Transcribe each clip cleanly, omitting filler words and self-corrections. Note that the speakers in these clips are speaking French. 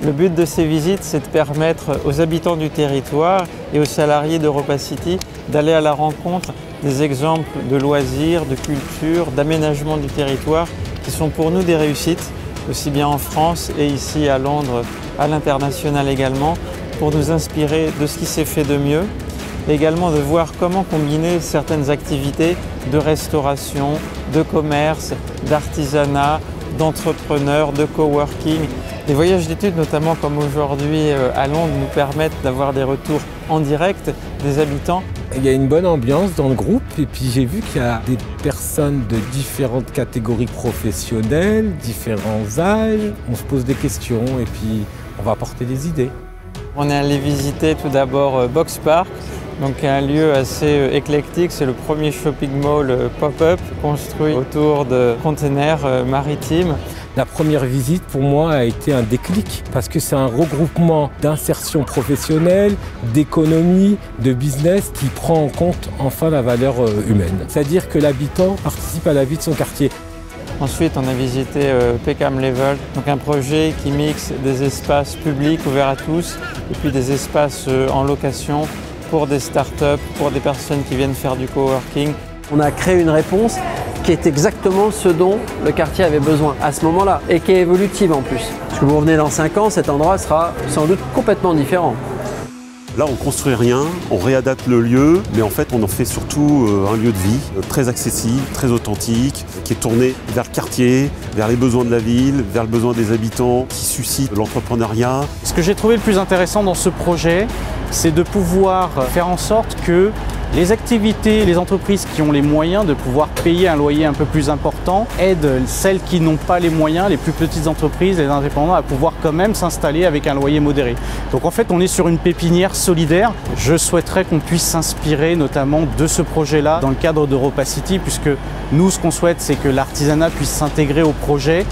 Le but de ces visites, c'est de permettre aux habitants du territoire et aux salariés d'Europa City d'aller à la rencontre des exemples de loisirs, de culture, d'aménagement du territoire qui sont pour nous des réussites, aussi bien en France et ici à Londres, à l'international également, pour nous inspirer de ce qui s'est fait de mieux et également de voir comment combiner certaines activités de restauration, de commerce, d'artisanat, d'entrepreneurs, de coworking. Les voyages d'études, notamment comme aujourd'hui à Londres, nous permettent d'avoir des retours en direct des habitants. Il y a une bonne ambiance dans le groupe et puis j'ai vu qu'il y a des personnes de différentes catégories professionnelles, différents âges. On se pose des questions et puis on va apporter des idées. On est allé visiter tout d'abord Box Park, donc un lieu assez éclectique. C'est le premier shopping mall pop-up construit autour de containers maritimes. La première visite pour moi a été un déclic parce que c'est un regroupement d'insertion professionnelle, d'économie, de business qui prend en compte enfin la valeur humaine. C'est-à-dire que l'habitant participe à la vie de son quartier. Ensuite, on a visité Peckham Level, donc un projet qui mixe des espaces publics ouverts à tous et puis des espaces en location pour des startups, pour des personnes qui viennent faire du coworking. On a créé une réponse qui est exactement ce dont le quartier avait besoin à ce moment-là et qui est évolutive en plus. Parce que vous revenez dans 5 ans, cet endroit sera sans doute complètement différent. Là, on ne construit rien, on réadapte le lieu, mais en fait, on en fait surtout un lieu de vie très accessible, très authentique, qui est tourné vers le quartier, vers les besoins de la ville, vers le besoin des habitants, qui suscite l'entrepreneuriat. Ce que j'ai trouvé le plus intéressant dans ce projet, c'est de pouvoir faire en sorte que les activités, les entreprises qui ont les moyens de pouvoir payer un loyer un peu plus important aident celles qui n'ont pas les moyens, les plus petites entreprises, les indépendants, à pouvoir quand même s'installer avec un loyer modéré. Donc en fait, on est sur une pépinière solidaire. Je souhaiterais qu'on puisse s'inspirer notamment de ce projet-là dans le cadre d'Europa City, puisque nous, ce qu'on souhaite, c'est que l'artisanat puisse s'intégrer au projet.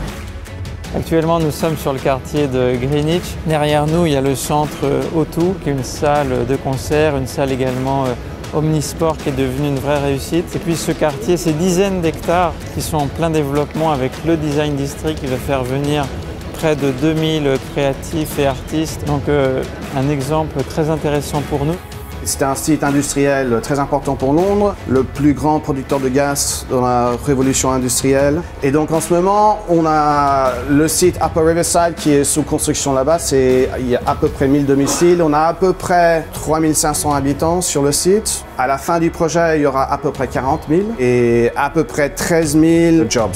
Actuellement, nous sommes sur le quartier de Greenwich. Derrière nous, il y a le centre O2, qui est une salle de concert, une salle également Omnisport qui est devenue une vraie réussite. Et puis ce quartier, ces dizaines d'hectares qui sont en plein développement avec le Design District qui va faire venir près de 2000 créatifs et artistes. Donc un exemple très intéressant pour nous. C'est un site industriel très important pour Londres, le plus grand producteur de gaz dans la révolution industrielle. Et donc en ce moment, on a le site Upper Riverside qui est sous construction là-bas. Il y a à peu près 1000 domiciles. On a à peu près 3500 habitants sur le site. À la fin du projet, il y aura à peu près 40 000 et à peu près 13 000 jobs.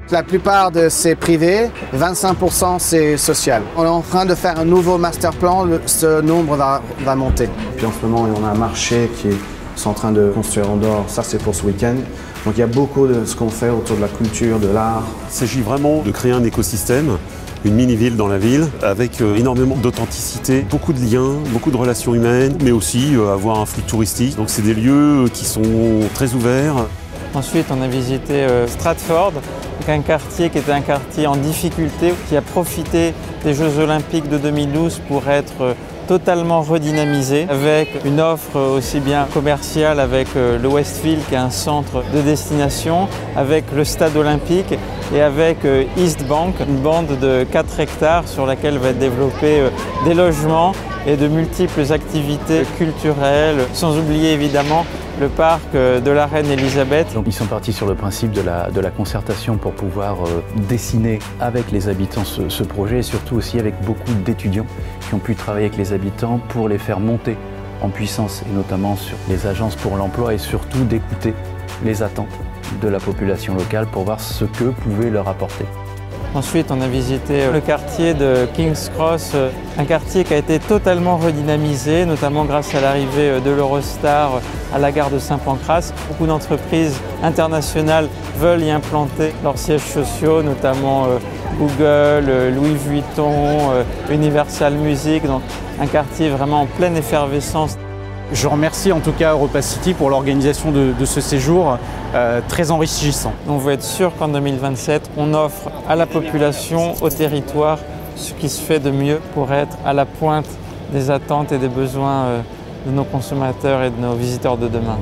La plupart de c'est privé, 25% c'est social. On est en train de faire un nouveau master plan, ce nombre va monter. Puis en ce moment, on a un marché qui est en train de construire en dehors, ça c'est pour ce week-end. Donc il y a beaucoup de ce qu'on fait autour de la culture, de l'art. Il s'agit vraiment de créer un écosystème, une mini-ville dans la ville, avec énormément d'authenticité, beaucoup de liens, beaucoup de relations humaines, mais aussi avoir un flux touristique. Donc c'est des lieux qui sont très ouverts. Ensuite, on a visité Stratford, un quartier qui était un quartier en difficulté, qui a profité des Jeux Olympiques de 2012 pour être totalement redynamisé, avec une offre aussi bien commerciale avec le Westfield, qui est un centre de destination, avec le stade olympique et avec East Bank, une bande de 4 hectares sur laquelle va être développé des logements et de multiples activités culturelles, sans oublier évidemment le parc de la Reine Elisabeth. Donc ils sont partis sur le principe de la concertation pour pouvoir dessiner avec les habitants ce projet et surtout aussi avec beaucoup d'étudiants qui ont pu travailler avec les habitants pour les faire monter en puissance et notamment sur les agences pour l'emploi et surtout d'écouter les attentes de la population locale pour voir ce que pouvait leur apporter. Ensuite, on a visité le quartier de King's Cross, un quartier qui a été totalement redynamisé, notamment grâce à l'arrivée de l'Eurostar à la gare de Saint-Pancras. Beaucoup d'entreprises internationales veulent y implanter leurs sièges sociaux, notamment Google, Louis Vuitton, Universal Music, donc un quartier vraiment en pleine effervescence. Je remercie en tout cas Europa City pour l'organisation de ce séjour très enrichissant. On veut être sûr qu'en 2027, on offre à la population, au territoire, ce qui se fait de mieux pour être à la pointe des attentes et des besoins de nos consommateurs et de nos visiteurs de demain.